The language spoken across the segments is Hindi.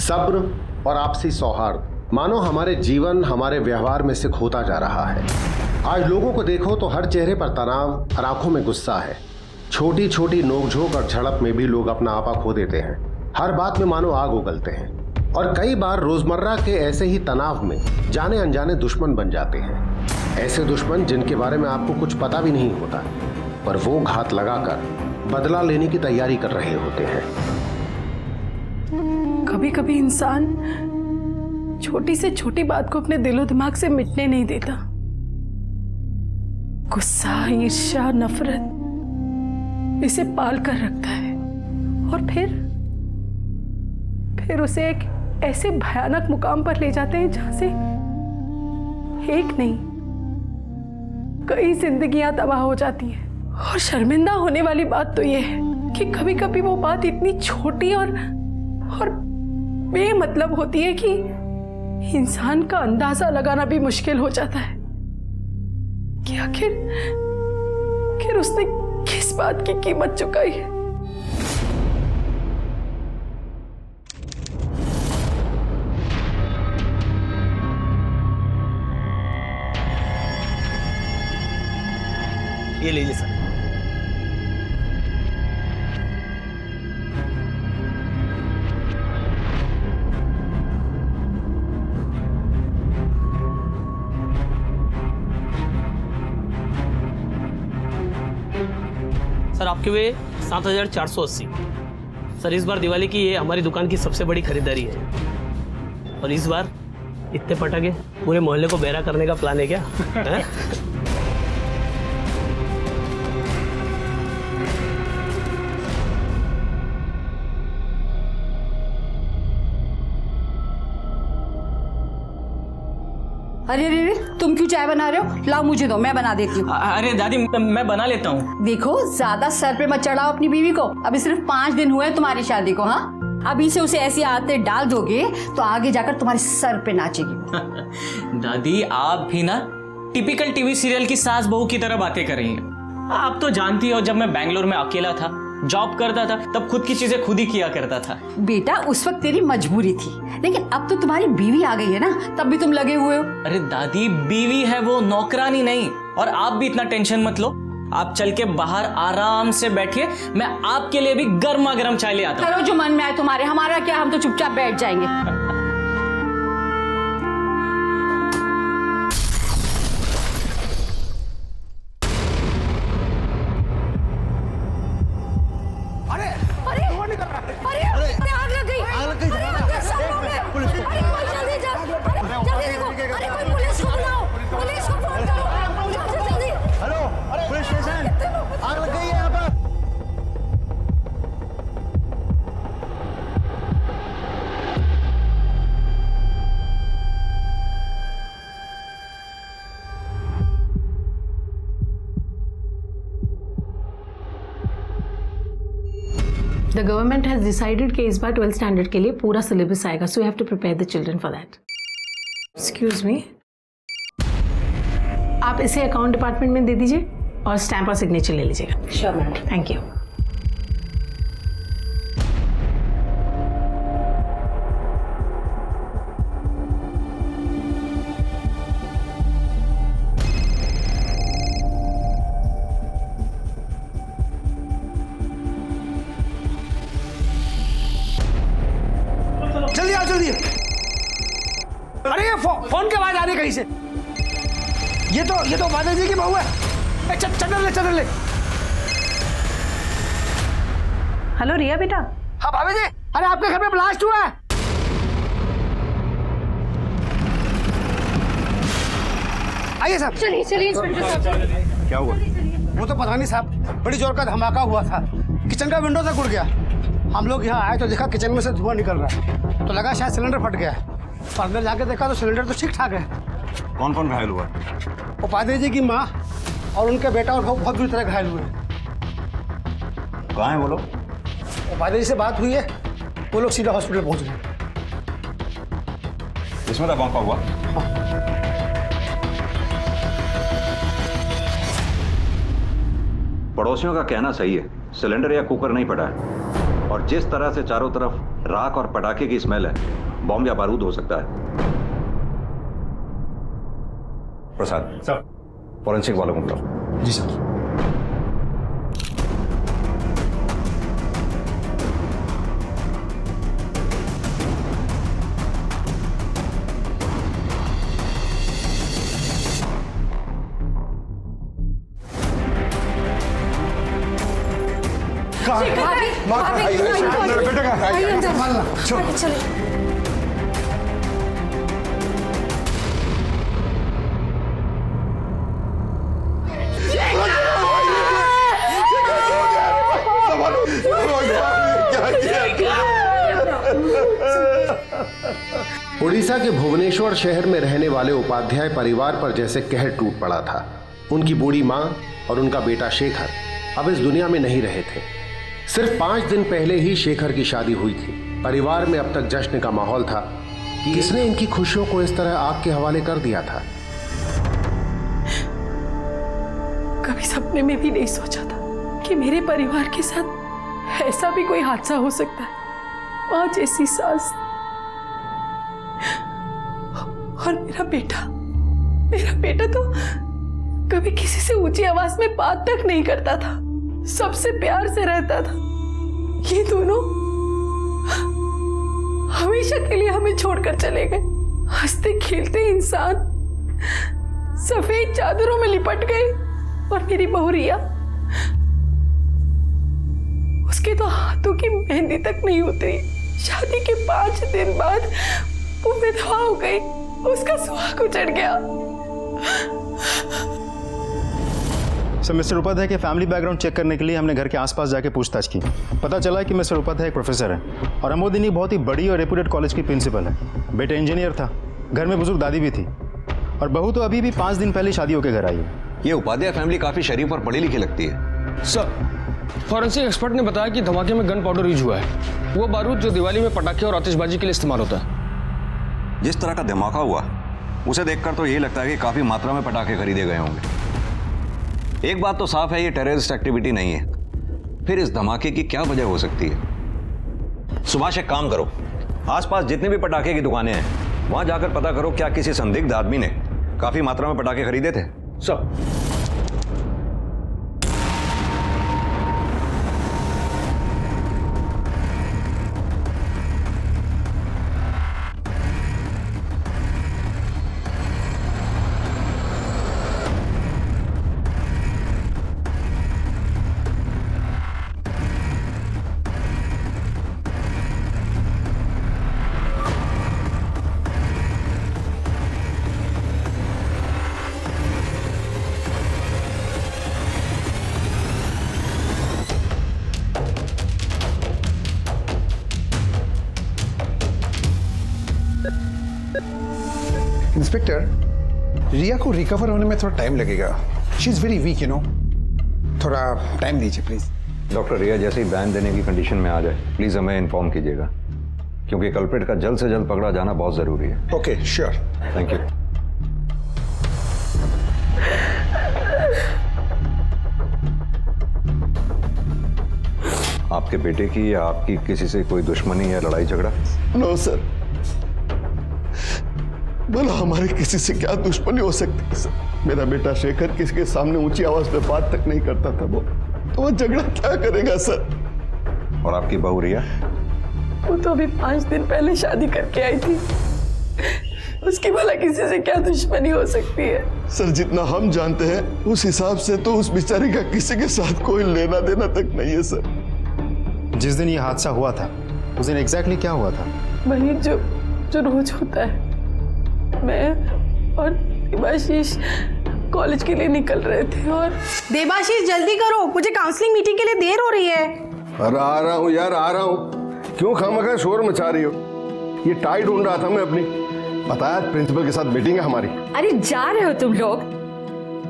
सब्र और आपसी सौहार्द मानो हमारे जीवन, हमारे व्यवहार में से खोता जा रहा है। आज लोगों को देखो तो हर चेहरे पर तनाव और आंखों में गुस्सा है। छोटी छोटी नोकझोंक और झड़प में भी लोग अपना आपा खो देते हैं। हर बात में मानो आग उगलते हैं और कई बार रोजमर्रा के ऐसे ही तनाव में जाने अनजाने दुश्मन बन जाते हैं। ऐसे दुश्मन जिनके बारे में आपको कुछ पता भी नहीं होता, पर वो घात लगाकर बदला लेने की तैयारी कर रहे होते हैं। कभी कभी इंसान छोटी से छोटी बात को अपने दिलो दिमाग से मिटने नहीं देता। गुस्सा, ईर्ष्या, नफरत इसे पाल कर रखता है और फिर उसे एक ऐसे भयानक मुकाम पर ले जाते हैं जहां से एक नहीं कई जिंदगियां तबाह हो जाती हैं। और शर्मिंदा होने वाली बात तो यह है कि कभी कभी वो बात इतनी छोटी और बेमतलब होती है कि इंसान का अंदाजा लगाना भी मुश्किल हो जाता है कि आखिर उसने किस बात की कीमत चुकाई है। ये लीजिए सर। सर आपके वे 7,480। सर इस बार दिवाली की ये हमारी दुकान की सबसे बड़ी खरीदारी है और इस बार इतने पटाखे पूरे मोहल्ले को बहरा करने का प्लान है क्या? है? अरे अरे अरे, तुम क्यों चाय बना रहे हो? लाओ मुझे दो, मैं बना देती हूँ। अरे दादी मैं बना लेता हूँ। देखो ज्यादा सर पे मत चढ़ाओ अपनी बीवी को। अभी सिर्फ 5 दिन हुए हैं तुम्हारी शादी को। हाँ, अभी से उसे ऐसी आदतें डाल दोगे तो आगे जाकर तुम्हारे सर पे नाचेगी। दादी आप भी ना टिपिकल टीवी सीरियल की सास बहू की तरह बातें कर रही हैं। आप तो जानती हो जब मैं बैंगलोर में अकेला था, जॉब करता था, तब खुद की चीजें खुद ही किया करता था। बेटा उस वक्त तेरी मजबूरी थी, लेकिन अब तो तुम्हारी बीवी आ गई है ना, तब भी तुम लगे हुए हो। अरे दादी बीवी है वो, नौकरानी नहीं। और आप भी इतना टेंशन मत लो, आप चल के बाहर आराम से बैठिए, मैं आपके लिए भी गर्मा गर्म चाय ले आता हूँ। करो जो मन में आए तुम्हारे, हमारा क्या, हम तो चुपचाप बैठ जाएंगे। The government has decided कि इस बार 12th स्टैंडर्ड के लिए पूरा सिलेबस आएगा, so you have to prepare the children for that. Excuse me. आप इसे अकाउंट डिपार्टमेंट में दे दीजिए और स्टैम्प और सिग्नेचर ले लीजिएगा। Sure, madam. Thank you. जल्दी आओ जल्दी। अरे ये फोन के आवाज आ रही कहीं से। ये तो माता जी की बहू है। चल ले। हेलो रिया बेटा। हाँ भाभी जी, अरे आपके घर में ब्लास्ट हुआ है। आइए साहब। चलिए इंस्पेक्टर साहब। क्या हुआ? वो तो पता नहीं साहब, बड़ी जोर का धमाका हुआ था, किचन का विंडो तक उड़ गया। हम लोग यहाँ आए तो देखा किचन में से धुआं निकल रहा है, तो लगा शायद सिलेंडर फट गया है। पर अंदर जाके देखा तो सिलेंडर तो ठीक ठाक है। कौन कौन घायल हुआ? उपाध्याय जी की माँ और उनके बेटा और बहुत बुरी तरह घायल हुए। कहाँ है वो लोग? उपाध्याय जी से बात हुई है, वो लोग सीधा हॉस्पिटल पहुँच गए। इसमें दबंग का हुआ? पड़ोसियों का कहना सही है, सिलेंडर या कुकर नहीं फटा है और जिस तरह से चारों तरफ राख और पटाखे की स्मेल है, बॉम्ब या बारूद हो सकता है। प्रसाद सर। फॉरेंसिक वालों को बुलाओ। जी सर। बेटा का संभालना। उड़ीसा के भुवनेश्वर शहर में रहने वाले उपाध्याय परिवार पर जैसे कहर टूट पड़ा था। उनकी बूढ़ी माँ और उनका बेटा शेखर अब इस दुनिया में नहीं रहे थे। सिर्फ 5 दिन पहले ही शेखर की शादी हुई थी। परिवार में अब तक जश्न का माहौल था कि किसने इनकी खुशियों को इस तरह आग के हवाले कर दिया था। कभी सपने में भी नहीं सोचा था कि मेरे परिवार के साथ ऐसा भी कोई हादसा हो सकता है। माँ जैसी सास और मेरा बेटा तो कभी किसी से ऊंची आवाज में बात तक नहीं करता था, सबसे प्यार से रहता था। ये दोनों हमेशा के लिए हमें छोड़कर चले गए। हंसते खेलते इंसान सफेद चादरों में लिपट गए। और मेरी बहू रिया, उसके तो हाथों की मेहंदी तक नहीं उतरी। शादी के 5 दिन बाद वो विधवा हो गई, उसका सुहाग उजड़ गया। सर, मिस्टर उपाध्याय के फैमिली बैकग्राउंड चेक करने के लिए हमने घर के आसपास जाके पूछताछ की। पता चला कि मिस्टर उपाध्याय एक प्रोफेसर है और अमोदिनी बहुत ही बड़ी और रेप्यूटेड कॉलेज की प्रिंसिपल है। बेटा इंजीनियर था, घर में बुजुर्ग दादी भी थी और बहू तो अभी भी 5 दिन पहले शादी होकर घर आई है। ये उपाध्याय फैमिली काफी शरीफ और पढ़ी लिखी लगती है। सर, फॉरेंसिक एक्सपर्ट ने बताया कि धमाके में गन पाउडर यूज हुआ है, वो बारूद जो दिवाली में पटाखे और आतिशबाजी के लिए इस्तेमाल होता है। जिस तरह का धमाका हुआ उसे देखकर तो यही लगता है कि काफी मात्रा में पटाखे खरीदे गए होंगे। एक बात तो साफ है, ये टेररिस्ट एक्टिविटी नहीं है। फिर इस धमाके की क्या वजह हो सकती है? सुभाष, एक काम करो, आसपास जितने भी पटाखे की दुकानें हैं वहां जाकर पता करो क्या किसी संदिग्ध आदमी ने काफी मात्रा में पटाखे खरीदे थे। सर, इंस्पेक्टर, रिया को रिकवर होने में थोड़ा टाइम लगेगा। She is very weak, you know. थोड़ा टाइम दीजिए प्लीज। डॉक्टर, रिया जैसे ही बयान देने की कंडीशन में आ जाए प्लीज हमें इन्फॉर्म कीजिएगा, क्योंकि कल्प्रिट का जल्द से जल्द पकड़ा जाना बहुत जरूरी है। Okay, sure. Thank you. आपके बेटे की या आपकी किसी से कोई दुश्मनी या लड़ाई झगड़ा? नो सर, बोलो हमारे किसी से क्या दुश्मनी हो सकती है सर? मेरा बेटा शेखर किसी के सामने ऊंची आवाज में बात तक नहीं करता था। वो झगड़ा क्या करेगा सर? और आपकी बहू रिया? वो तो अभी 5 दिन पहले शादी करके आई थी, उसकी भला किसी से क्या दुश्मनी हो सकती है? सर, जितना हम जानते हैं उस हिसाब से तो उस बेचारी का किसी के साथ कोई लेना देना तक नहीं है सर। जिस दिन ये हादसा हुआ था उस दिन एग्जैक्टली क्या हुआ था? वही जो रोज होता है। मैं और देवाशीष कॉलेज के लिए निकल रहे थे और देवाशीष जल्दी करो, मुझे काउंसलिंग मीटिंग के लिए देर हो रही है। अरे आ रहा हूँ यार, आ रहा हूँ। क्यों खामखा शोर मचा रही हो? ये टाई ढूंढ रहा था मैं अपनी। पता है प्रिंसिपल के साथ मीटिंग है हमारी। अरे जा रहे हो तुम लोग?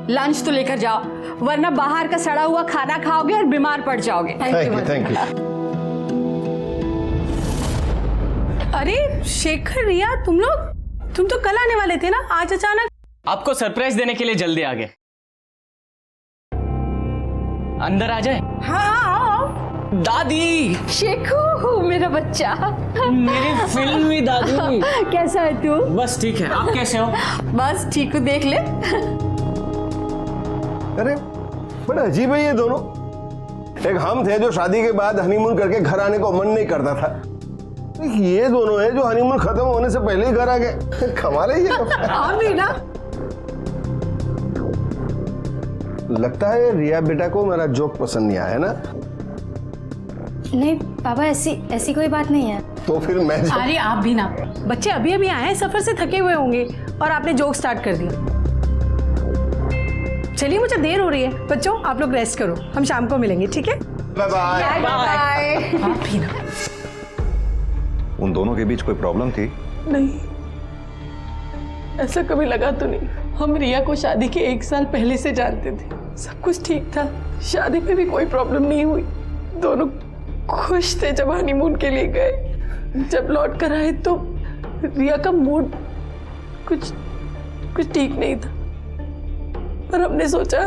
लंच तो लेकर जाओ, वरना बाहर का सड़ा हुआ खाना खाओगे और बीमार पड़ जाओगे। Thank you. अरे शेखर, रिया, तुम तो कल आने वाले थे ना, आज अचानक? आपको सरप्राइज देने के लिए जल्दी आ गए। अंदर आ जाए। हाँ, दादी, शेखू मेरा बच्चा, मेरी फिल्मी दादी। कैसा है तू? बस ठीक है, आप कैसे हो? बस ठीक हूँ, देख ले। अरे बड़ा अजीब है ये दोनों। एक हम थे जो शादी के बाद हनीमून करके घर आने को मन नहीं करता था, ये दोनों है जो हनीमून खत्म होने से पहले ही घर आ गए। कमाल है ये तो। हाँ भी ना। लगता है रिया बेटा को मेरा जोक पसंद नहीं आया ना? नहीं पापा, ऐसी कोई बात नहीं है। तो फिर मैं अरे आप भी ना, बच्चे अभी अभी आए हैं, सफर से थके हुए होंगे और आपने जोक स्टार्ट कर दिया। चलिए मुझे देर हो रही है, बच्चों आप लोग रेस्ट करो, हम शाम को मिलेंगे, ठीक है? Bye bye. बाय। आप भी ना। उन दोनों के बीच कोई प्रॉब्लम थी? नहीं, ऐसा कभी लगा तो नहीं। हम रिया को शादी के 1 साल पहले से जानते थे, सब कुछ ठीक था, शादी में भी कोई प्रॉब्लम नहीं हुई। दोनों खुश थे जब हनीमून के लिए गए। जब लौट कर आए तो रिया का मूड कुछ ठीक नहीं था, पर हमने सोचा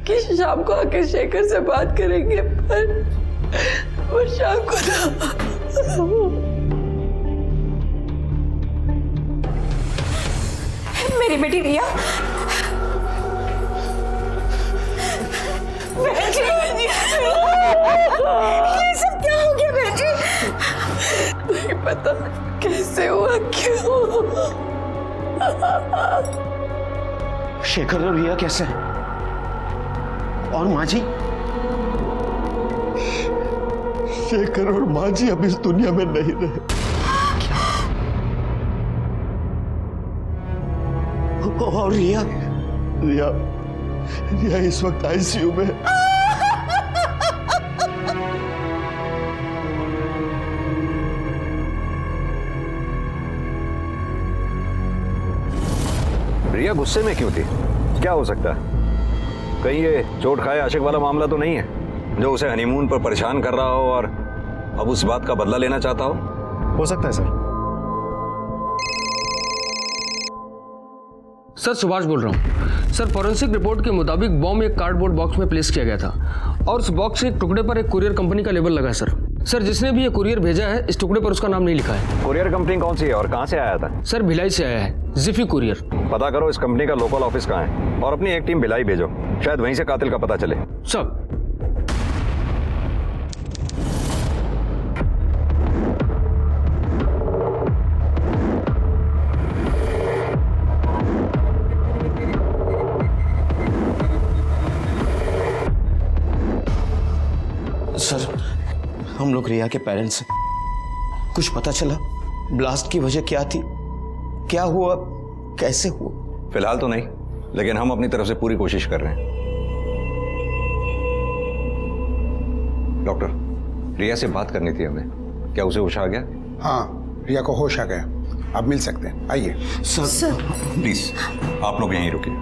कि शाम को आके शेखर से बात करेंगे, पर शाम को था। मेरी बेटी रिया, ये सब क्या हो गया बेटी? नहीं पता कैसे हुआ, क्यों? शेखर और रिया कैसे हैं? और माँ जी? शेखर और माँ जी अब इस दुनिया में नहीं रहे। और रिया? रिया इस वक्त आईसीयू में है। रिया गुस्से में क्यों थी? क्या हो सकता है? कहीं ये चोट खाए आशिक वाला मामला तो नहीं है जो उसे हनीमून पर परेशान कर रहा हो और अब उस बात का बदला लेना चाहता हो सकता है सर। सर सुभाष बोल रहा हूँ। सर फॉरेंसिक रिपोर्ट के मुताबिक बॉम्ब एक कार्डबोर्ड बॉक्स में प्लेस किया गया था और उस बॉक्स के एक टुकड़े पर एक कुरियर कंपनी का लेबल लगा है सर जिसने भी ये कुरियर भेजा है इस टुकड़े पर उसका नाम नहीं लिखा है। कुरियर कंपनी कौन सी है और कहाँ से आया था? सर भिलाई से आया है, जिफी कुरियर। पता करो इस कंपनी का लोकल ऑफिस कहाँ है और अपनी एक टीम भिलाई भेजो, शायद वहीं से कातिल का पता चले। सर सर हम लोग रिया के पेरेंट्स हैं, कुछ पता चला? ब्लास्ट की वजह क्या थी, क्या हुआ, कैसे हुआ? फिलहाल तो नहीं, लेकिन हम अपनी तरफ से पूरी कोशिश कर रहे हैं। डॉक्टर, रिया से बात करनी थी हमें, क्या उसे होश आ गया? हाँ, रिया को होश आ गया, आप मिल सकते हैं, आइए। सर प्लीज आप लोग यहीं रुकिए,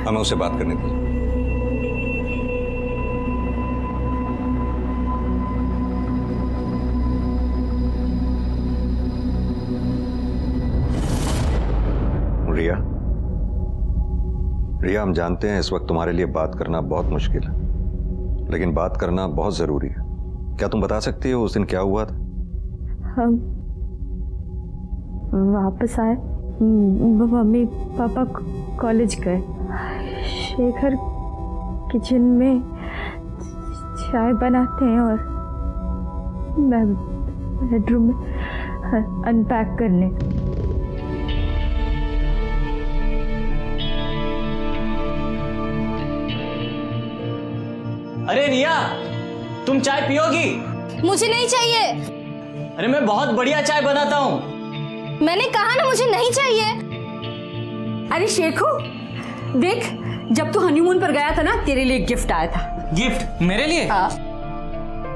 हमें उससे बात करनी थी। रिया, हम जानते हैं इस वक्त तुम्हारे लिए बात करना बहुत मुश्किल है, लेकिन बात करना बहुत जरूरी है। क्या तुम बता सकती हो उस दिन क्या हुआ था? हम वापस आए, मम्मी पापा कॉलेज गए, शेखर किचन में चाय बनाते हैं और मैं बेडरूम में अनपैक करने। अरे रिया, तुम चाय पियोगी? मुझे नहीं चाहिए। अरे मैं बहुत बढ़िया चाय बनाता हूँ। मैंने कहा ना मुझे नहीं चाहिए। अरे शेखू देख, जब तू हनीमून पर गया था ना, तेरे लिए गिफ्ट आया था। गिफ्ट मेरे लिए? हाँ।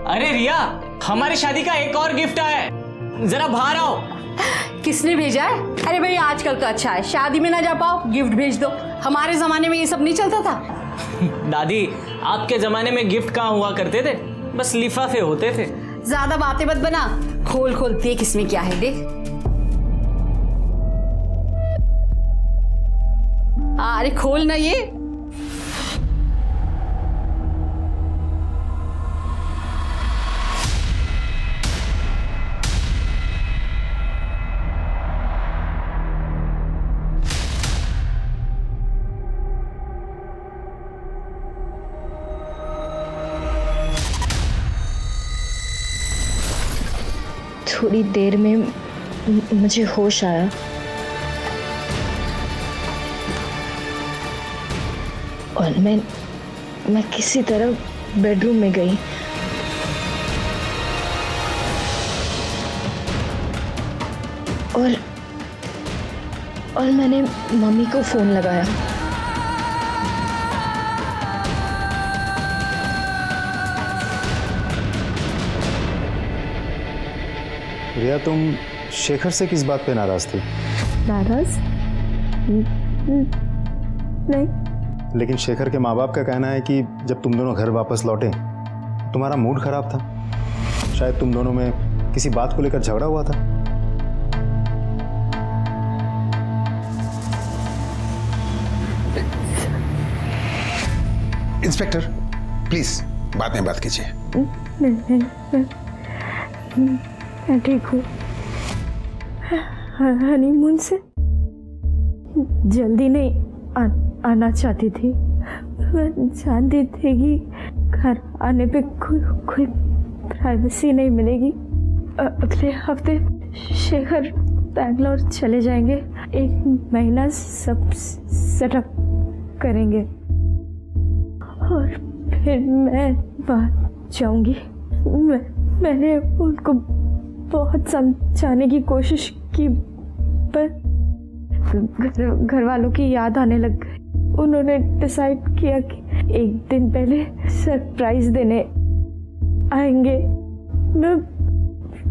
अरे रिया, हमारी शादी का एक और गिफ्ट आया है, जरा बाहर आओ। किसने भेजा है? अरे भाई आजकल तो अच्छा है, शादी में ना जा पाओ गिफ्ट भेज दो। हमारे जमाने में ये सब नहीं चलता था। दादी, आपके जमाने में गिफ्ट कहाँ हुआ करते थे, बस लिफाफे होते थे। ज्यादा बातें मत बना, खोल खोल देख इसमें क्या है, देख। अरे खोल ना ये। थोड़ी देर में मुझे होश आया। और मैं किसी तरह बेडरूम में गई। और मैंने मम्मी को फोन लगाया। रिया, तुम शेखर से किस बात पे नाराज थी? नाराज? नहीं। लेकिन शेखर के माँ बाप का कहना है कि जब तुम दोनों घर वापस लौटे तुम्हारा मूड खराब था। शायद तुम दोनों में किसी बात को लेकर झगड़ा हुआ था। इंस्पेक्टर प्लीज बाद में बात कीजिए। मैं ठीक हूँ। हनीमून से जल्दी नहीं आना चाहती थी। मैं जानती थी कि घर आने पे कोई प्राइवेसी नहीं मिलेगी। अगले हफ्ते शेखर बैंगलोर चले जाएंगे। 1 महीना सब सेटअप करेंगे और फिर मैं बाहर जाऊंगी। मैंने उनको बहुत समझाने की कोशिश की पर घर वालों की याद आने लग गई। उन्होंने डिसाइड किया कि 1 दिन पहले सरप्राइज देने आएंगे। मैं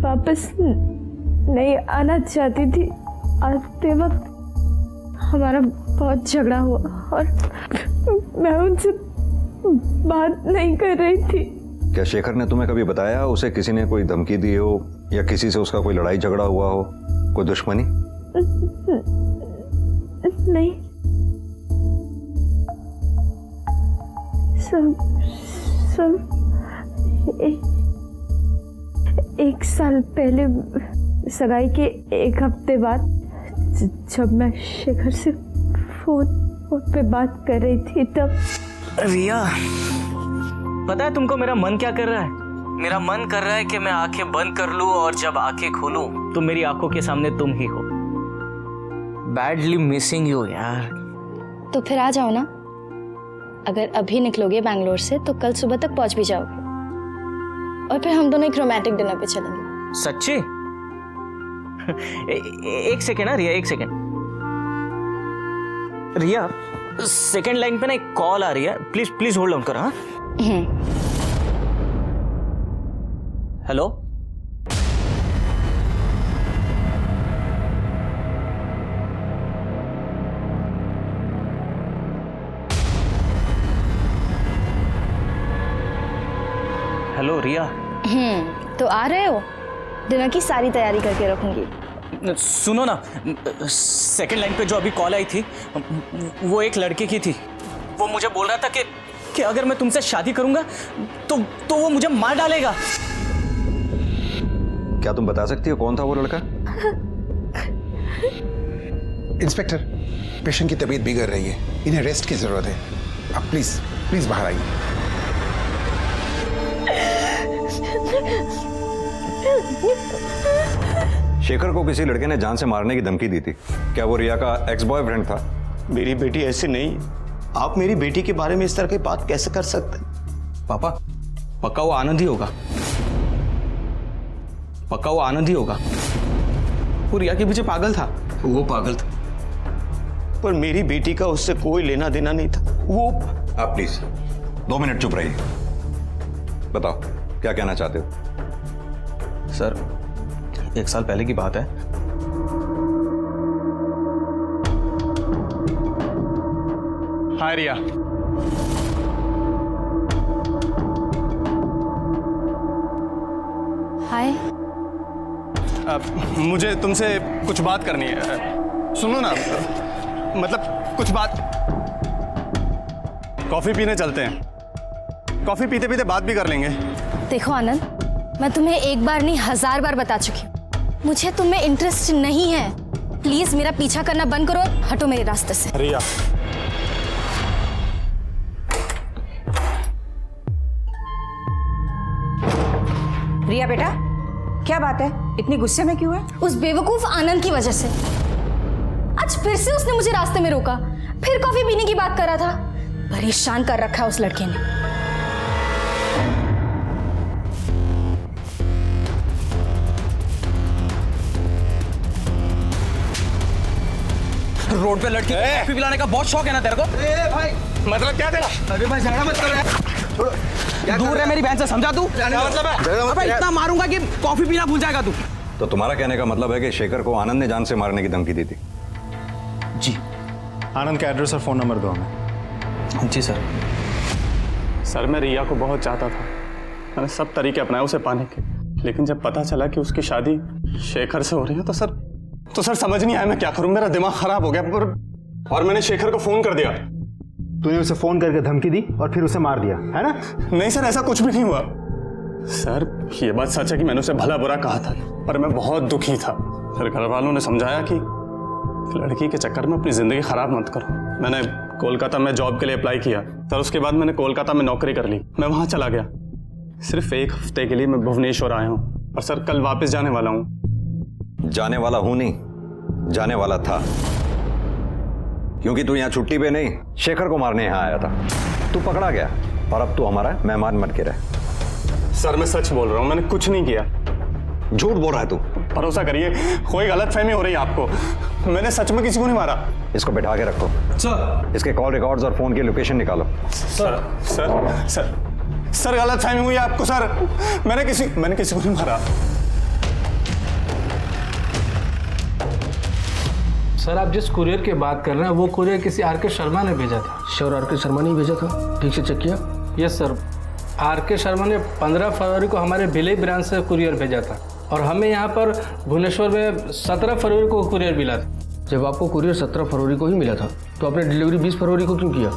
वापस नहीं आना चाहती थी। आते वक्त हमारा बहुत झगड़ा हुआ और मैं उनसे बात नहीं कर रही थी। क्या शेखर ने तुम्हें कभी बताया उसे किसी ने कोई धमकी दी हो या किसी से उसका कोई लड़ाई झगड़ा हुआ हो, कोई दुश्मनी? नहीं। सब 1 साल पहले सगाई के 1 हफ्ते बाद जब मैं शेखर से फोन पे बात कर रही थी तब। रिया, पता है तुमको मेरा मन क्या कर रहा है? मेरा मन कर रहा है कि मैं आंखें बंद कर लूं और जब आंखें खोलूं तो मेरी आंखों के सामने तुम ही हो। बैडली मिसिंग यू यार। तो फिर आ जाओ ना। अगर अभी निकलोगे बैंगलोर से तो कल सुबह तक पहुंच भी जाओगे और फिर हम दोनों एक रोमांटिक डिनर पे चलेंगे। सच्ची? एक सेकेंड ना रिया, 1 सेकेंड। रिया, सेकेंड लाइन पे ना एक कॉल आ रही है। प्लीज प्लीज होल्ड ऑन करो। हाँ, हेलो। हेलो रिया। तो आ रहे हो? डिनर की सारी तैयारी करके रखूंगी। सुनो ना, सेकंड लाइन पे जो अभी कॉल आई थी वो एक लड़के की थी। वो मुझे बोल रहा था कि अगर मैं तुमसे शादी करूंगा तो वो मुझे मार डालेगा। क्या तुम बता सकती हो कौन था वो लड़का? इंस्पेक्टर, पेशेंट की तबीयत बिगड़ रही है, इन्हें रेस्ट की जरूरत है। आप प्लीज प्लीज बाहर आइए। शेखर को किसी लड़के ने जान से मारने की धमकी दी थी। क्या वो रिया का एक्स बॉयफ्रेंड था? मेरी बेटी ऐसी नहीं। आप मेरी बेटी के बारे में इस तरह की बात कैसे कर सकते हैं? पापा, पक्का वो आनंद ही होगा। पक्का वो आनंद ही होगा। वो रिया के पीछे पागल था। वो पागल था, पर मेरी बेटी का उससे कोई लेना देना नहीं था। वो आप प्लीज 2 मिनट चुप रहिए। बताओ क्या कहना चाहते हो? सर, 1 साल पहले की बात है। हाय रिया। हाय। मुझे तुमसे कुछ बात करनी है। सुनो ना, मतलब कुछ बात। कॉफी पीने चलते हैं। कॉफी पीते पीते बात भी कर लेंगे। देखो आनंद, मैं तुम्हें 1 बार नहीं 1000 बार बता चुकी हूँ, मुझे तुम में इंटरेस्ट नहीं है। प्लीज मेरा पीछा करना बंद करो और हटो मेरे रास्ते से। रिया, रिया बेटा, क्या बात है, इतनी गुस्से में क्यों है? उस बेवकूफ आनंद की वजह से। आज फिर से उसने मुझे रास्ते में रोका, फिर कॉफी पीने की बात कर रहा था। परेशान कर रखा है उस लड़के ने। रोड पे लड़की को कॉफी पिलाने का बहुत शौक है ना तेरे को? भाई मतलब क्या तेरा? अरे भाई झगड़ा मत कर। दूर है मेरी बहन से, समझा तू? क्या मतलब है? अबे इतना मारूंगा कि कॉफी पीना भूल जाएगा तू। तो तुम्हारा कहने का मतलब है कि शेखर को आनंद ने जान से मारने की धमकी दी थी? जी। आनंद का एड्रेस और फ़ोन नंबर दो हमें। जी सर। सर मैं रिया को बहुत चाहता था, मैंने सब तरीके अपनाए उसे पाने के, लेकिन जब पता चला कि उसकी शादी शेखर से हो रही है तो सर समझ नहीं आया मैं क्या करूं। मेरा दिमाग खराब हो गया और मैंने शेखर को फोन कर दिया। तूने उसे फोन करके धमकी दी और फिर उसे मार दिया, है ना? नहीं सर, ऐसा कुछ भी नहीं हुआ। सर ये बात सच है कि मैंने उसे भला बुरा कहा था, पर मैं बहुत दुखी था। फिर घर वालों ने समझाया कि लड़की के चक्कर में अपनी जिंदगी खराब मत करो। मैंने कोलकाता में जॉब के लिए अप्लाई किया सर। उसके बाद मैंने कोलकाता में नौकरी कर ली। मैं वहां चला गया। सिर्फ 1 हफ्ते के लिए मैं भुवनेश्वर आया हूँ और सर कल वापस जाने वाला हूँ। जाने वाला हूं नहीं, जाने वाला था, क्योंकि तू यहाँ छुट्टी पे नहीं शेखर को मारने यहाँ आया था। तू पकड़ा गया और अब तू हमारा मेहमान बन के रहे। सर मैं सच बोल रहा हूँ, मैंने कुछ नहीं किया। झूठ बोल रहा है तू? भरोसा करिए, कोई गलतफहमी हो रही है आपको। मैंने सच में किसी को नहीं मारा। इसको बैठा के रखो सर। इसके कॉल रिकॉर्ड्स और फोन की लोकेशन निकालो। सर सर सर सर गलतफहमी हुई है आपको सर। मैंने किसी को नहीं मारा। सर आप जिस कुरियर की बात कर रहे हैं वो कुरियर किसी आर.के. शर्मा ने भेजा था। Sure R K. शर्मा ने ही भेजा था? ठीक से चेक किया? Yes sir, R K. शर्मा ने 15 फरवरी को हमारे भिलाई ब्रांच से कुरियर भेजा था और हमें यहाँ पर भुवनेश्वर में 17 फरवरी को कुरियर मिला था। जब आपको कुरियर 17 फरवरी को ही मिला था तो आपने डिलीवरी 20 फरवरी को क्यों किया?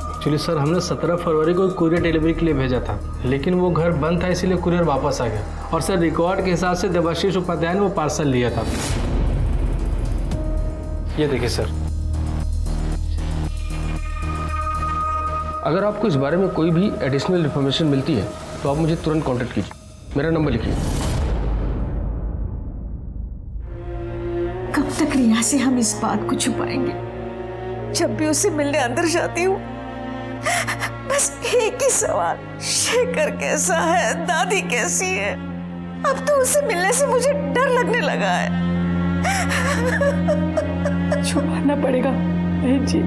एक्चुअली सर हमने 17 फरवरी को कुरियर डिलीवरी के लिए भेजा था, लेकिन वो घर बंद था इसलिए कुरियर वापस आ गया। और सर रिकॉर्ड के हिसाब से देवाशीष उपाध्याय ने वो पार्सल लिया था। ये देखिए सर। अगर आपको इस बारे में कोई भी एडिशनल इन्फॉर्मेशन मिलती है तो आप मुझे तुरंत कांटेक्ट कीजिए। मेरा नंबर लिखिए। कब तक रिया से हम इस बात को छुपाएंगे? जब भी उसे मिलने अंदर जाती हूँ बस एक ही सवाल, शेखर कैसा है, दादी कैसी है? अब तो उसे मिलने से मुझे डर लगने लगा है। छुपाना पड़ेगा बहन जी।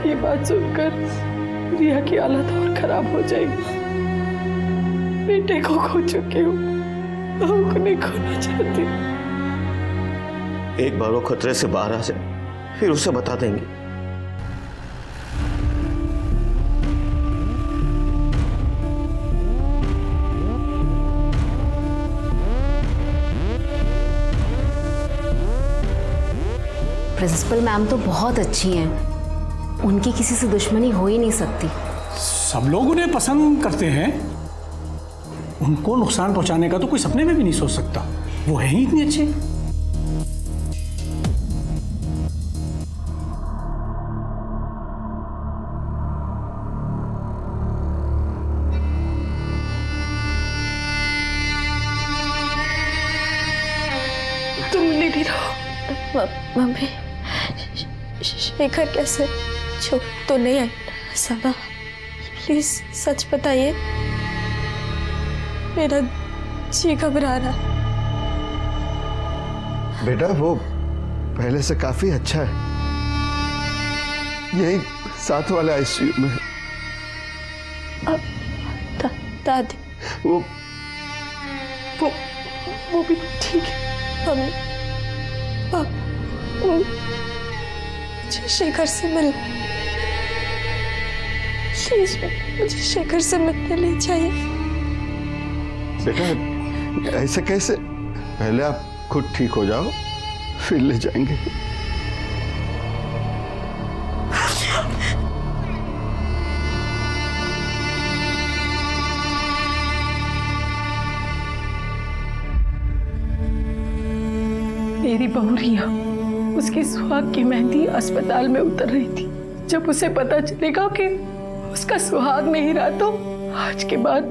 ये बात सुनकर रिया की हालत और खराब हो जाएगी। बेटे को खो चुकी हूँ, बहू को नहीं खोना चाहती। एक बार वो खतरे से बाहर आ जाए फिर उसे बता देंगे। प्रिंसिपल मैम तो बहुत अच्छी हैं, उनकी किसी से दुश्मनी हो ही नहीं सकती। सब लोग उन्हें पसंद करते हैं, उनको नुकसान पहुंचाने का तो कोई सपने में भी नहीं सोच सकता। वो है ही इतनी अच्छी। तुम लेडी रहो। मम्मी, शेखर कैसे? छोड़ तो नहीं आई सना? प्लीज सच बताइए, मेरा जी घबरा रहा। बेटा वो पहले से काफी अच्छा है, यही साथ वाले आईसीयू में है। दादी वो भी ठीक है। मुझे शेखर से मिल, प्लीज मुझे शेखर से मिलने ले जाइए। बेटा ऐसे कैसे? पहले आप खुद ठीक हो जाओ फिर ले जाएंगे। मेरी बहू रिया, उसकी सुहाग की मेहंदी अस्पताल में उतर रही थी। जब उसे पता चलेगा कि उसका सुहाग नहीं रहा तो आज के बाद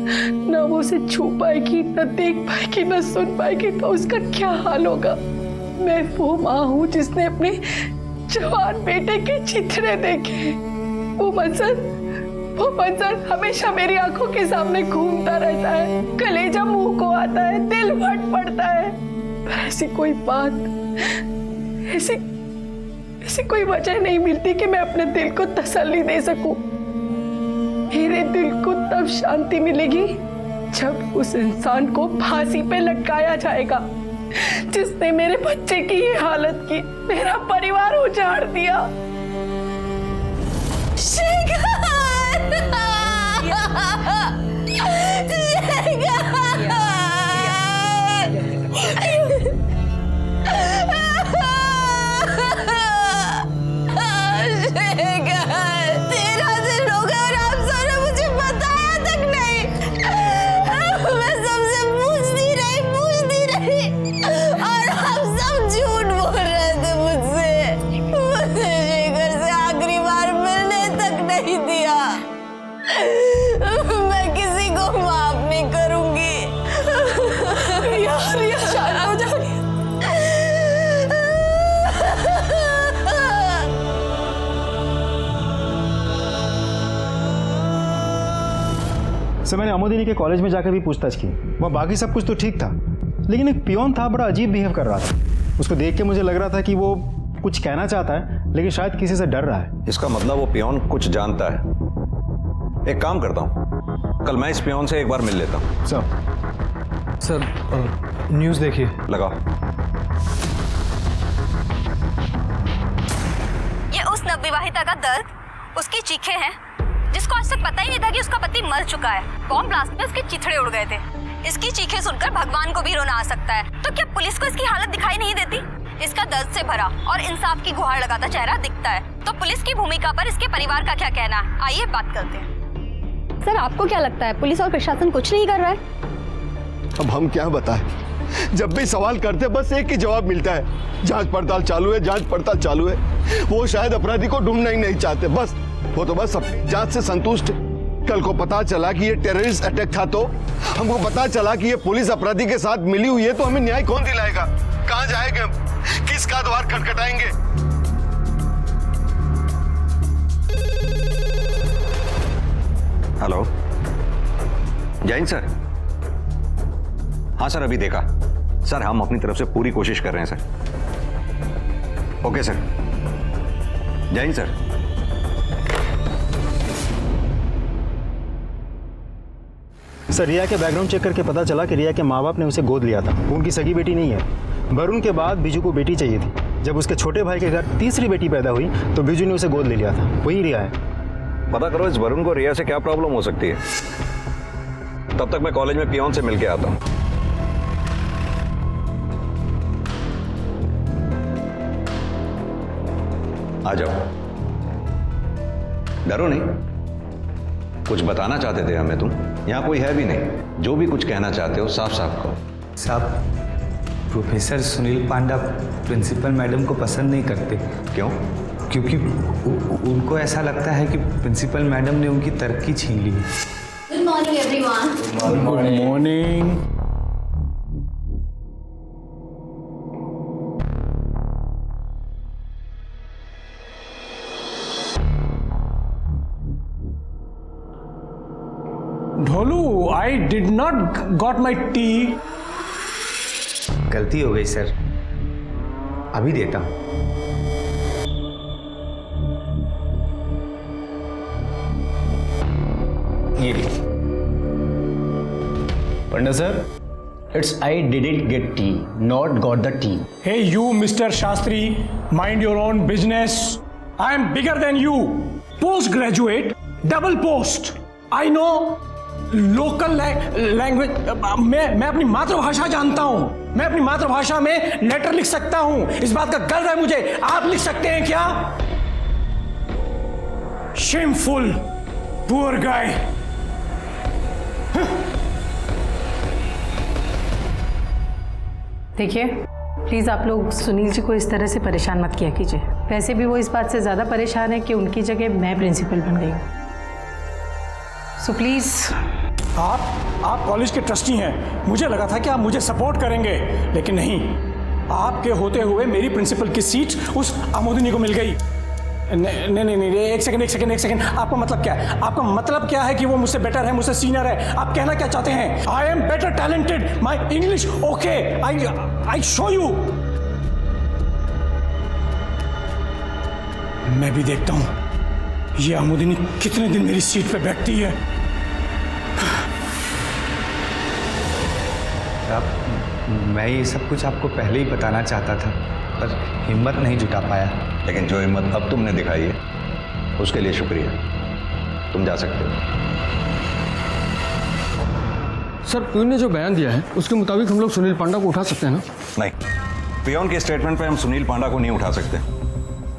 ना वो उसे छू पाएगी, ना देख पाएगी, ना सुन पाएगी, तो उसका क्या हाल होगा। मैं वो माँ हूँ जिसने अपने जवान बेटे के चिथड़े देखे। वो मंजर हमेशा मेरी आंखों के सामने घूमता रहता है, कलेजा मुंह को आता है, दिल फट पड़ता है। पर ऐसी कोई बात, ऐसी कोई वजह नहीं मिलती कि मैं अपने दिल को तसल्ली दे सकूं। मेरे दिल को तब शांति मिलेगी जब उस इंसान को फांसी पे लटकाया जाएगा जिसने मेरे बच्चे की ये हालत की, मेरा परिवार उजाड़ दिया। सर मैंने अमोदिनी के कॉलेज में जाकर भी पूछताछ की, वह बाकी सब कुछ तो ठीक था, लेकिन एक पियोन था, बड़ा अजीब बिहेव कर रहा था। उसको देख के मुझे लग रहा था कि वो कुछ कहना चाहता है लेकिन शायद किसी से डर रहा है। इसका मतलब वो पियोन कुछ जानता है। एक काम करता हूँ, कल मैं इस पियोन से एक बार मिल लेता हूँ। सर न्यूज़ देखिए। लगाओ। ये उस नवविवाहिता का दर्द, उसकी चीखें हैं जिसको आज तक पता ही नहीं था कि उसका पति मर चुका है। बॉम्ब ब्लास्ट में उसके चिथड़े उड़ गए थे। इसकी चीखें सुनकर भगवान को भी रोना आ सकता है, तो क्या पुलिस को इसकी हालत दिखाई नहीं देती? इसका दर्द से भरा और इंसाफ की गुहार लगाता चेहरा दिखता है, तो पुलिस की भूमिका पर इसके परिवार का क्या कहना है? आइए बात करते हैं। सर आपको क्या लगता है पुलिस और प्रशासन कुछ नहीं कर रहा है? अब हम क्या बताएं, जब भी सवाल करते बस एक ही जवाब मिलता है, जांच पड़ताल चालू है, जांच पड़ताल चालू है। वो शायद अपराधी को ढूंढना ही नहीं चाहते, बस वो तो बस अपनी जांच से संतुष्ट। कल को पता चला कि ये टेररिस्ट अटैक था, तो हमको पता चला कि ये पुलिस अपराधी के साथ मिली हुई है, तो हमें न्याय कौन दिलाएगा? कहां जाएंगे हम? किसका द्वार खटखटाएंगे? Hello Jain sir. हाँ सर, अभी देखा सर। हम अपनी तरफ से पूरी कोशिश कर रहे हैं sir. Okay sir. Jain sir. Sir Riya के बैकग्राउंड चेक करके पता चला कि रिया के माँ बाप ने उसे गोद लिया था। वो उनकी सगी बेटी नहीं है। वरुण के बाद बिजू को बेटी चाहिए थी। जब उसके छोटे भाई के घर तीसरी बेटी पैदा हुई तो बिजू ने उसे गोद ले लिया था। वही रिया है। पता करो इस वरुण को रिया से क्या प्रॉब्लम हो सकती है। तब तक मैं कॉलेज में पियोन से मिलके आता हूं। आ जाओ। डरो नहीं। कुछ बताना चाहते थे हमें तुम? यहाँ कोई है भी नहीं। जो भी कुछ कहना चाहते हो साफ साफ कहो। साहब प्रोफेसर सुनील पांडा प्रिंसिपल मैडम को पसंद नहीं करते। क्यों? क्योंकि उनको ऐसा लगता है कि प्रिंसिपल मैडम ने उनकी तरक्की छीन ली। Good morning everyone. Good morning. Dholu, I did not got my tea. गलती हो गई सर, अभी देता हूं। ये पंडा sir, it's I didn't get tea, not got the tea. Hey you Mr. Shastri, mind your own business. I am bigger than you. Postgraduate, double post. I know local language. मैं अपनी मातृभाषा जानता हूं। मैं अपनी मातृभाषा में लेटर लिख सकता हूं। इस बात का गर्व है मुझे। आप लिख सकते हैं क्या? Shameful, poor guy. देखिए प्लीज़ आप लोग सुनील जी को इस तरह से परेशान मत किया कीजिए। वैसे भी वो इस बात से ज़्यादा परेशान है कि उनकी जगह मैं प्रिंसिपल बन गई हूँ। सो प्लीज़ आप कॉलेज के ट्रस्टी हैं, मुझे लगा था कि आप मुझे सपोर्ट करेंगे, लेकिन नहीं, आपके होते हुए मेरी प्रिंसिपल की सीट उस आमोदिनी को मिल गई। नहीं, एक सेकंड, आपका मतलब क्या है? आपका मतलब क्या है कि वो मुझसे बेटर है, मुझसे सीनियर है? आप कहना क्या चाहते हैं? I am better talented, my English okay, I show you. मैं भी देखता हूं ये आमोदिनी कितने दिन मेरी सीट पे बैठती है। मैं ये सब कुछ आपको पहले ही बताना चाहता था, पर हिम्मत नहीं जुटा पाया। लेकिन जो हिम्मत अब तुमने दिखाई है उसके लिए शुक्रिया। तुम जा सकते हो। सर, पियून ने जो बयान दिया है उसके मुताबिक हम लोग सुनील पांडा को उठा सकते हैं ना? नहीं, पियोन के स्टेटमेंट पे हम सुनील पांडा को नहीं उठा सकते।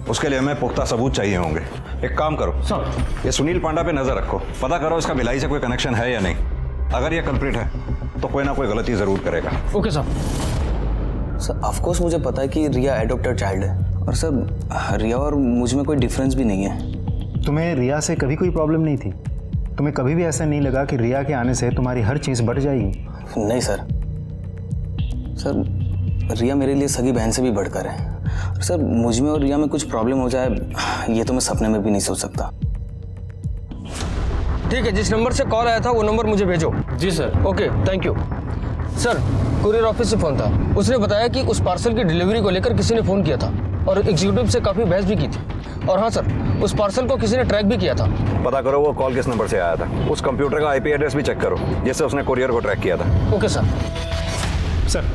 उसके लिए हमें पुख्ता सबूत चाहिए होंगे। एक काम करो सर, ये सुनील पांडा पे नजर रखो, पता करो इसका भिलाई से कोई कनेक्शन है या नहीं। अगर ये कल्प्रिट है तो कोई ना कोई गलती जरूर करेगा। Okay sir. Sir of course मुझे पता है कि रिया एडॉप्टेड चाइल्ड है, और सर रिया और मुझ में कोई डिफरेंस भी नहीं है। तुम्हें रिया से कभी कोई प्रॉब्लम नहीं थी? तुम्हें कभी भी ऐसा नहीं लगा कि रिया के आने से तुम्हारी हर चीज़ बढ़ जाएगी? नहीं सर, रिया मेरे लिए सगी बहन से भी बढ़कर है। सर मुझ में और रिया में कुछ प्रॉब्लम हो जाए ये तो मैं सपने में भी नहीं सोच सकता। ठीक है, जिस नंबर से कॉल आया था वो नंबर मुझे भेजो। जी sir. Okay, thank you sir. Courier office से फोन था, उसने बताया कि उस पार्सल की डिलीवरी को लेकर किसी ने फोन किया था और एग्जीक्यूटिव से काफी बहस भी की थी। और हाँ सर, उस पार्सल को किसी ने ट्रैक भी किया था। पता करो वो कॉल किस नंबर से आया था। उस कंप्यूटर का आईपी एड्रेस भी चेक करो जिससे उसने कुरियर को ट्रैक किया था। Okay sir. सर,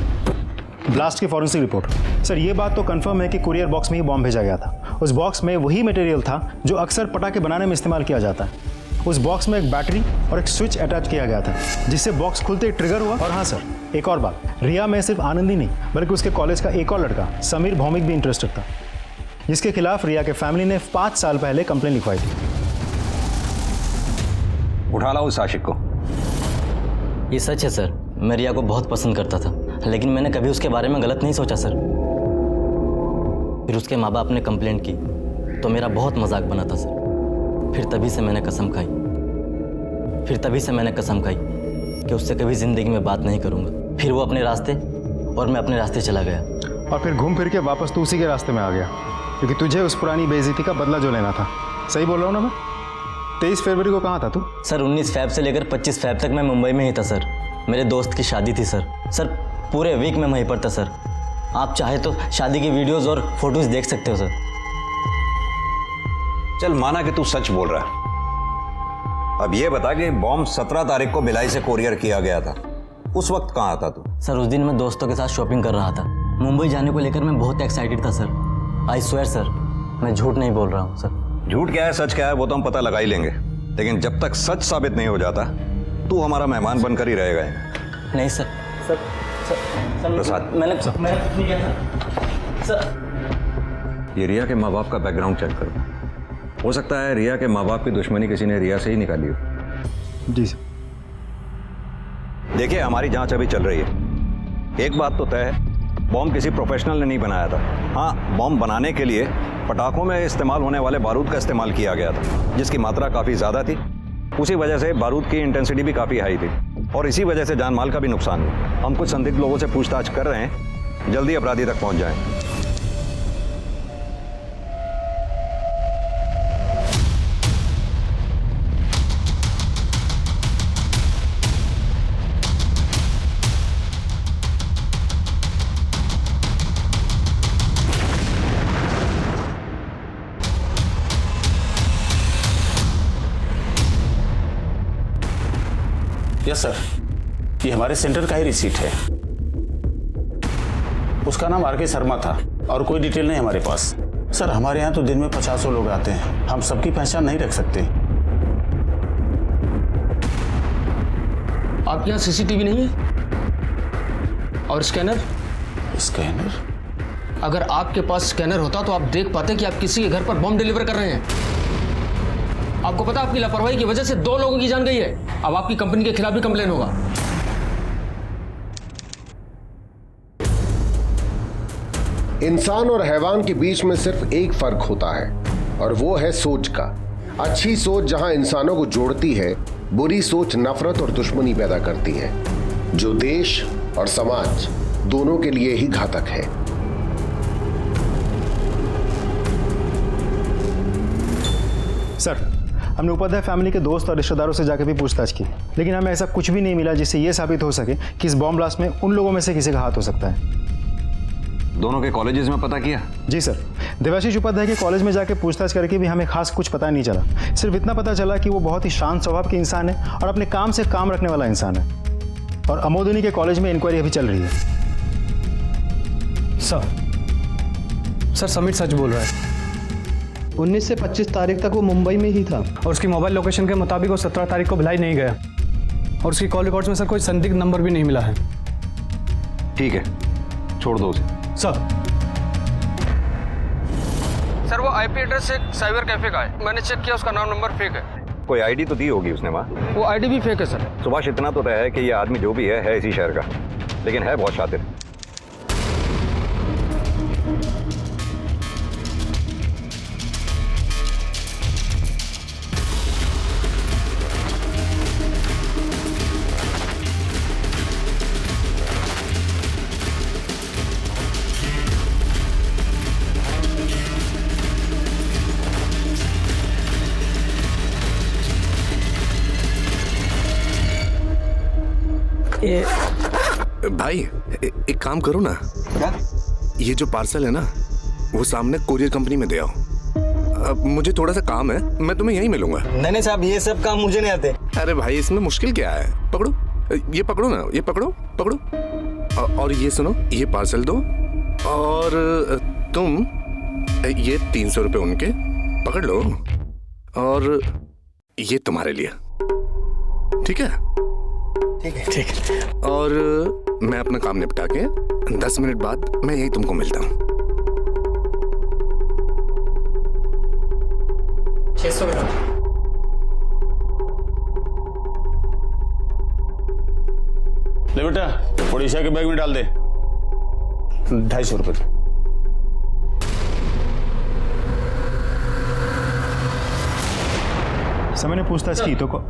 ब्लास्ट की फॉरेंसिक रिपोर्ट। सर, ये बात तो कंफर्म है कि कुरियर बॉक्स में ही बॉम्ब भेजा गया था। उस बॉक्स में वही मटेरियल था जो अक्सर पटाखे बनाने में इस्तेमाल किया जाता है। उस बॉक्स में एक बैटरी और एक स्विच अटैच किया गया था जिससे बॉक्स खुलते ही ट्रिगर हुआ। और हाँ सर, एक और बात, रिया में सिर्फ आनंदी नहीं बल्कि उसके कॉलेज का एक और लड़का समीर भौमिक भी इंटरेस्टेड था, जिसके खिलाफ रिया के फैमिली ने 5 साल पहले कंप्लेन लिखवाई थी। उठा लाओ उस आशिक को। ये सच है सर, मैं रिया को बहुत पसंद करता था, लेकिन मैंने कभी उसके बारे में गलत नहीं सोचा सर। फिर उसके माँ बाप ने कंप्लेंट की तो मेरा बहुत मजाक बना था सर। फिर तभी से मैंने कसम खाई कि उससे कभी जिंदगी में बात नहीं करूंगा। फिर वो अपने रास्ते और मैं अपने रास्ते चला गया। और फिर घूम फिर के वापस तू उसी के रास्ते में आ गया, क्योंकि तुझे उस पुरानी बेइज्जती का बदला जो लेना था। सही बोल रहा हूँ ना मैं? 23 फरवरी को कहाँ था तू? सर 19 फैब से लेकर 25 फैब तक मैं मुंबई में ही था सर। मेरे दोस्त की शादी थी सर पूरे वीक में वहीं पर था सर। आप चाहे तो शादी की वीडियोस और फोटोज देख सकते हो सर। चल माना कि तू सच बोल रहा है, अब ये बता कि बॉम्ब 17 तारीख को भिलाई से कोरियर किया गया था, उस वक्त कहाँ था तू? सर उस दिन मैं दोस्तों के साथ शॉपिंग कर रहा था। मुंबई जाने को लेकर मैं बहुत एक्साइटेड था सर। आई स्वेयर सर, मैं झूठ नहीं बोल रहा हूँ सर। झूठ क्या है सच क्या है वो तो हम पता लगा ही लेंगे, लेकिन जब तक सच साबित नहीं हो जाता तू हमारा मेहमान बनकर ही रहेगा। नहीं सर। प्रसाद, मैंने नहीं किया सर। ये रिया के माँ बाप का बैकग्राउंड चेक करो। हो सकता है रिया के माँ बाप की दुश्मनी किसी ने रिया से ही निकाली हो। जी सर। देखिए हमारी जांच अभी चल रही है। एक बात तो तय है, बॉम्ब किसी प्रोफेशनल ने नहीं बनाया था। हाँ, बॉम्ब बनाने के लिए पटाखों में इस्तेमाल होने वाले बारूद का इस्तेमाल किया गया था, जिसकी मात्रा काफ़ी ज़्यादा थी। उसी वजह से बारूद की इंटेंसिटी भी काफ़ी हाई थी और इसी वजह से जान माल का भी नुकसान हुआ। हम कुछ संदिग्ध लोगों से पूछताछ कर रहे हैं, जल्दी अपराधी तक पहुँच जाएं। यस सर, ये हमारे सेंटर का ही रिसीट है। उसका नाम आर के शर्मा था और कोई डिटेल नहीं हमारे पास। सर हमारे यहाँ तो दिन में 50 लोग आते हैं, हम सबकी पहचान नहीं रख सकते। आपके यहाँ सीसीटीवी नहीं है? और स्कैनर? अगर आपके पास स्कैनर होता तो आप देख पाते कि आप किसी के घर पर बम डिलीवर कर रहे हैं। आपको पता आपकी लापरवाही की वजह से 2 लोगों की जान गई है। अब आपकी कंपनी के खिलाफ भी कंप्लेन होगा। इंसान और हैवान के बीच में सिर्फ एक फर्क होता है और वो है सोच का। अच्छी सोच जहां इंसानों को जोड़ती है, बुरी सोच नफरत और दुश्मनी पैदा करती है, जो देश और समाज दोनों के लिए ही घातक है। सर, हमने उपाध्याय फैमिली के दोस्त और रिश्तेदारों से जाकर भी पूछताछ की, लेकिन हमें ऐसा कुछ भी नहीं मिला जिससे यह साबित हो सके कि इस बॉम्ब ब्लास्ट में उन लोगों में से किसी का हाथ हो सकता है। दोनों के कॉलेजेस में पता किया? जी सर, देवाशीष उपाध्याय के कॉलेज में जाकर पूछताछ करके भी हमें खास कुछ पता नहीं चला। सिर्फ इतना पता चला कि वो बहुत ही शांत स्वभाव के इंसान है और अपने काम से काम रखने वाला इंसान है। और अमोदिनी के कॉलेज में इंक्वायरी अभी चल रही है। सर समीर सच बोल रहा है। 19 से 25 तारीख तक वो मुंबई में ही था और उसकी मोबाइल लोकेशन के मुताबिक वो 17 तारीख को भिलाई नहीं गया और उसकी कॉल रिकॉर्ड्स में सर कोई संदिग्ध नंबर भी नहीं मिला है। ठीक है, छोड़ दो उसे। सर वो आईपी एड्रेस एक साइबर कैफे का है, मैंने चेक किया, उसका नाम नंबर फेक है। कोई आईडी तो दी होगी उसने वहाँ? वो आईडी भी फेक है सर। सुभाष, इतना तो तय है कि ये आदमी जो भी है इसी शहर का, लेकिन है बहुत शातिर। भाई एक काम करो ना। क्या? ये जो पार्सल है ना वो सामने कोरियर कंपनी में दे आओ। अब मुझे थोड़ा सा काम है, मैं तुम्हें यहीं मिलूंगा। नहीं साहब, ये सब काम मुझे नहीं आते। अरे भाई इसमें मुश्किल क्या है? पकड़ो, ये पकड़ो ना, ये पकड़ो पकड़ो। और ये सुनो, ये पार्सल दो और तुम ये 300 रुपये उनके पकड़ लो और ये तुम्हारे लिए। ठीक है? ठीक है। और मैं अपना काम निपटा के 10 मिनट बाद मैं यही तुमको मिलता हूँ। 600 ले बेटा, उड़ीसा के बैग में डाल दे। 250 रुपये। समय ने पूछताछ की तो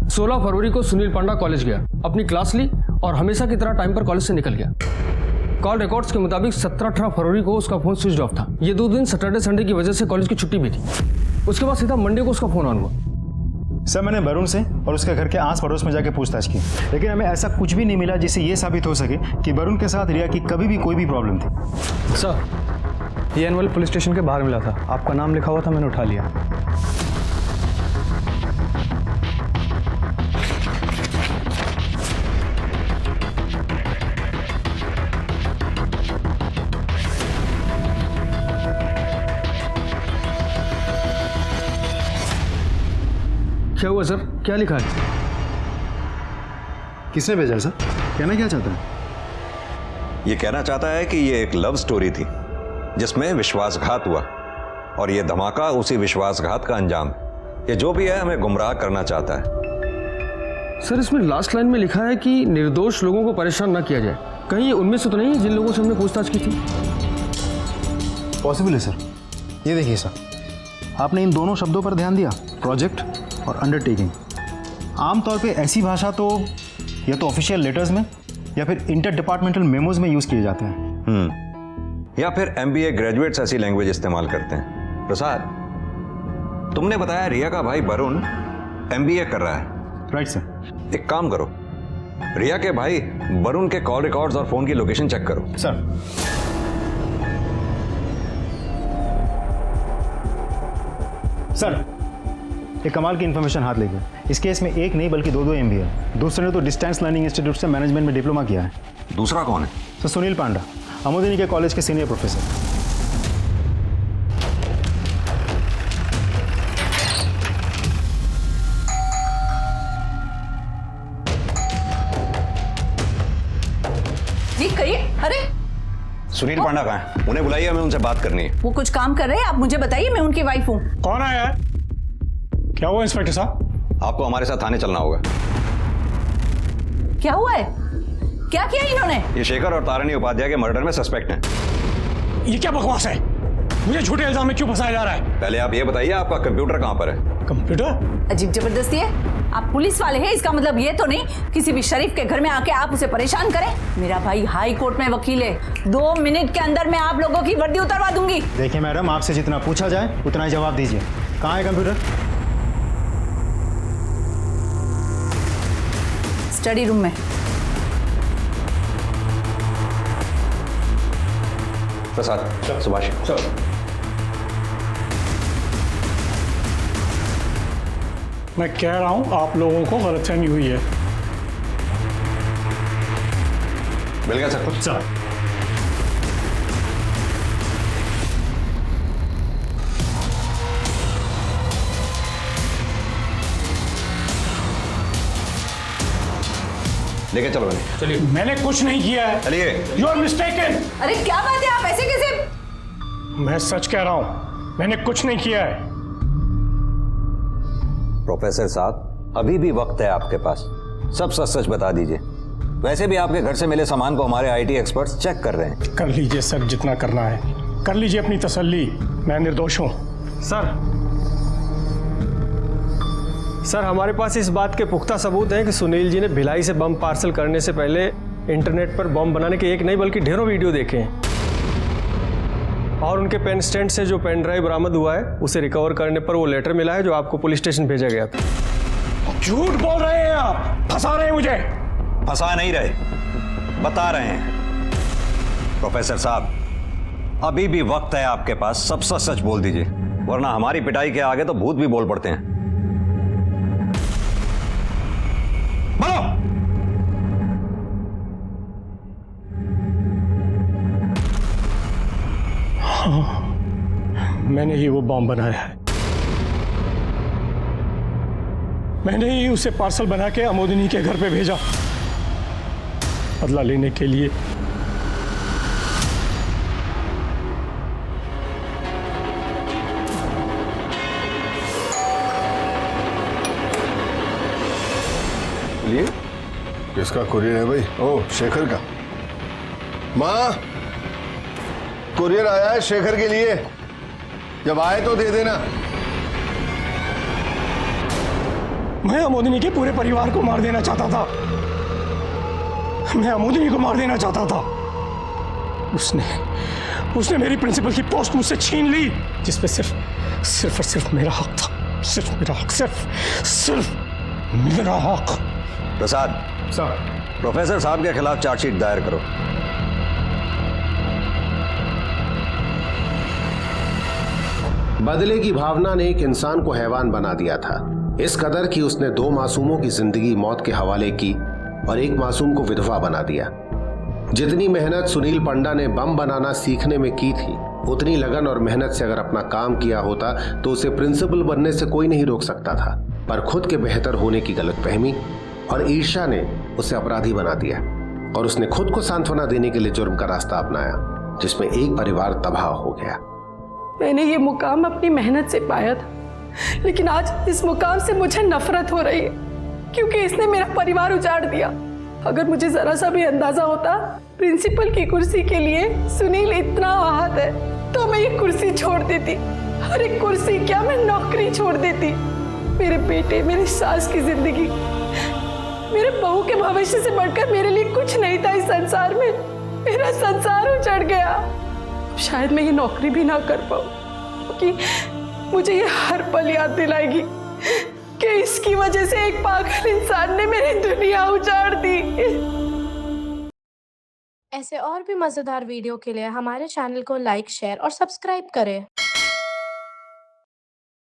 16 फरवरी को सुनील पांडा कॉलेज गया, अपनी क्लास ली और हमेशा की तरह टाइम पर कॉलेज से निकल गया। कॉल रिकॉर्ड्स के मुताबिक 17-18 फरवरी को उसका फोन स्विच ऑफ था। ये 2 दिन सैटरडे संडे की वजह से कॉलेज की छुट्टी भी थी। उसके बाद सीधा मंडे को उसका फोन ऑन हुआ। सर, मैंने वरुण से और उसके घर के आस पड़ोस में जाके पूछताछ की, लेकिन हमें ऐसा कुछ भी नहीं मिला जिससे ये साबित हो सके कि वरुण के साथ रिया की कभी भी कोई भी प्रॉब्लम थी। सर, ये एनवल पुलिस स्टेशन के बाहर मिला था, आपका नाम लिखा हुआ था, मैंने उठा लिया। क्या हुआ सर? क्या लिखा है? किसने भेजा सर? कहना क्या चाहता है? ये कहना चाहता है कि ये एक लव स्टोरी थी जिसमें विश्वासघात हुआ और ये धमाका उसी विश्वासघात का अंजाम है। ये जो भी है हमें गुमराह करना चाहता है। सर, इसमें लास्ट लाइन में लिखा है कि निर्दोष लोगों को परेशान ना किया जाए। कहीं ये उनमें से तो नहीं है जिन लोगों से हमने पूछताछ की थी? पॉसिबल है सर। ये देखिए सर, आपने इन दोनों शब्दों पर ध्यान दिया, प्रोजेक्ट और अंडरटेकिंग। आमतौर पे ऐसी भाषा तो या तो ऑफिशियल लेटर्स में या फिर इंटर डिपार्टमेंटल मेमोज में यूज किए जाते हैं। या फिर MBA ग्रेजुएट्स ऐसी लैंग्वेज इस्तेमाल करते हैं। प्रसाद, तुमने बताया रिया का भाई वरुण MBA कर रहा है। Right sir. एक काम करो, रिया के भाई वरुण के कॉल रिकॉर्ड्स और फोन की लोकेशन चेक करो। सर। सर, एक कमाल की इन्फॉर्मेशन हाथ लेके। इस केस में एक नहीं बल्कि 2 MBA है। दूसरे ने तो डिस्टेंस लर्निंग इंस्टीट्यूट से मैनेजमेंट में डिप्लोमा किया है। दूसरा कौन है? सर, सुनील पांडा, अमोदिनी के कॉलेज के सीनियर प्रोफेसर। जी करिए। अरे सुनील पांडा कहाँ है? उन्हें बुलाइए, हमें उनसे बात करनी है। वो कुछ काम कर रहे हैं, आप मुझे बताइए, मैं उनकी वाइफ हूँ। कौन आया है? क्या हुआ इंस्पेक्टर साहब? आपको हमारे साथ थाने चलना होगा। क्या हुआ है? क्या किया इन्होंने? ये शेखर और तारिणी उपाध्याय के मर्डर में सस्पेक्ट हैं। ये क्या बकवास है? मुझे झूठे इल्जाम में क्यों फंसाया जा रहा है? पहले आप ये बताइए आपका कंप्यूटर कहाँ पर है? कंप्यूटर? अजीब जबरदस्ती है। आप पुलिस वाले हैं, इसका मतलब ये तो नहीं किसी भी शरीफ के घर में आके आप उसे परेशान करें। मेरा भाई हाई कोर्ट में वकील है, 2 मिनट के अंदर मैं आप लोगों की वर्दी उतरवा दूंगी। देखिए मैडम, आपसे जितना पूछा जाए उतना ही जवाब दीजिए। कहाँ है कंप्यूटर? स्टडी रूम में। प्रसाद, सुभाष, मैं कह रहा हूं आप लोगों को गलतफहमी हुई है। मिल गया सब कुछ? सर, लेके चलो मैंने। चलिए। मैंने कुछ नहीं किया है। चलिए। You are mistaken. अरे क्या बात है, आप ऐसे कैसे? मैं सच कह रहा हूं, मैंने कुछ नहीं किया है। प्रोफेसर साहब, अभी भी वक्त है आपके पास, सब सच सच बता दीजिए। वैसे भी आपके घर से मिले सामान को हमारे आईटी एक्सपर्ट्स चेक कर रहे हैं। कर लीजिए सर, जितना करना है कर लीजिए, अपनी तसल्ली, मैं निर्दोष हूं। सर हमारे पास इस बात के पुख्ता सबूत हैं कि सुनील जी ने भिलाई से बम पार्सल करने से पहले इंटरनेट पर बम बनाने के एक नहीं बल्कि ढेरों वीडियो देखे हैं, और उनके पेन स्टैंड से जो पेन ड्राइव बरामद हुआ है उसे रिकवर करने पर वो लेटर मिला है जो आपको पुलिस स्टेशन भेजा गया था। झूठ बोल रहे हैं आप, फंसा रहे हैं मुझे। फंसा नहीं रहे, बता रहे हैं। प्रोफेसर साहब, अभी भी वक्त है आपके पास, सब सच सच बोल दीजिए, वरना हमारी पिटाई के आगे तो भूत भी बोल पड़ते हैं। बोलो। हाँ, मैंने ही वो बॉम्ब बनाया है। मैंने ही उसे पार्सल बना के अमोदिनी के घर पे भेजा, बदला लेने के लिए। किसका कुरियर है भाई? ओह, शेखर का। माँ, कुरियर आया है शेखर के लिए, जब आए तो दे देना। मैं अमोदिनी के पूरे परिवार को मार देना चाहता था। मैं अमोदिनी को मार देना चाहता था। उसने मेरी प्रिंसिपल की पोस्ट मुझसे छीन ली, जिसपे सिर्फ और सिर्फ मेरा हक था। सिर्फ मेरा हक, सिर्फ मेरा हक। प्रसाद सर, प्रोफेसर साहब के खिलाफ चार्जशीट दायर करो। बदले की भावना ने एक इंसान को हैवान बना दिया था, इस कदर कि उसने 2 मासूमों की जिंदगी मौत के हवाले की और एक मासूम को विधवा बना दिया। जितनी मेहनत सुनील पंडा ने बम बनाना सीखने में की थी, उतनी लगन और मेहनत से अगर अपना काम किया होता तो उसे प्रिंसिपल बनने से कोई नहीं रोक सकता था। पर खुद के बेहतर होने की गलतफहमी और ईर्ष्या ने उसे अपराधी बना दिया, और उसने खुद को सांत्वना देने के लिए जुर्म का रास्ता अपनाया, जिसमें एक परिवार तबाह हो गया। मैंने ये मुकाम अपनी मेहनत से पाया था, लेकिन आज इस मुकाम से मुझे नफरत हो रही है, क्योंकि इसने मेरा परिवार उजाड़ दिया। अगर मुझे जरा सा भी अंदाजा होता प्रिंसिपल की कुर्सी के लिए सुनील इतना आहत है, तो मैं ये कुर्सी छोड़ देती। अरे कुर्सी क्या, मैं नौकरी छोड़ देती। मेरे बेटे, मेरी सास की जिंदगी, मेरे बहू के भविष्य से बढ़कर मेरे लिए कुछ नहीं था इस संसार में। मेरा संसार उजड़ गया। शायद मैं ये नौकरी भी ना कर पाऊं, क्योंकि मुझे ये हर पल याद दिलाएगी कि इसकी वजह से एक पागल इंसान ने मेरी दुनिया उजाड़ दी। ऐसे और भी मजेदार वीडियो के लिए हमारे चैनल को लाइक, शेयर और सब्सक्राइब करें।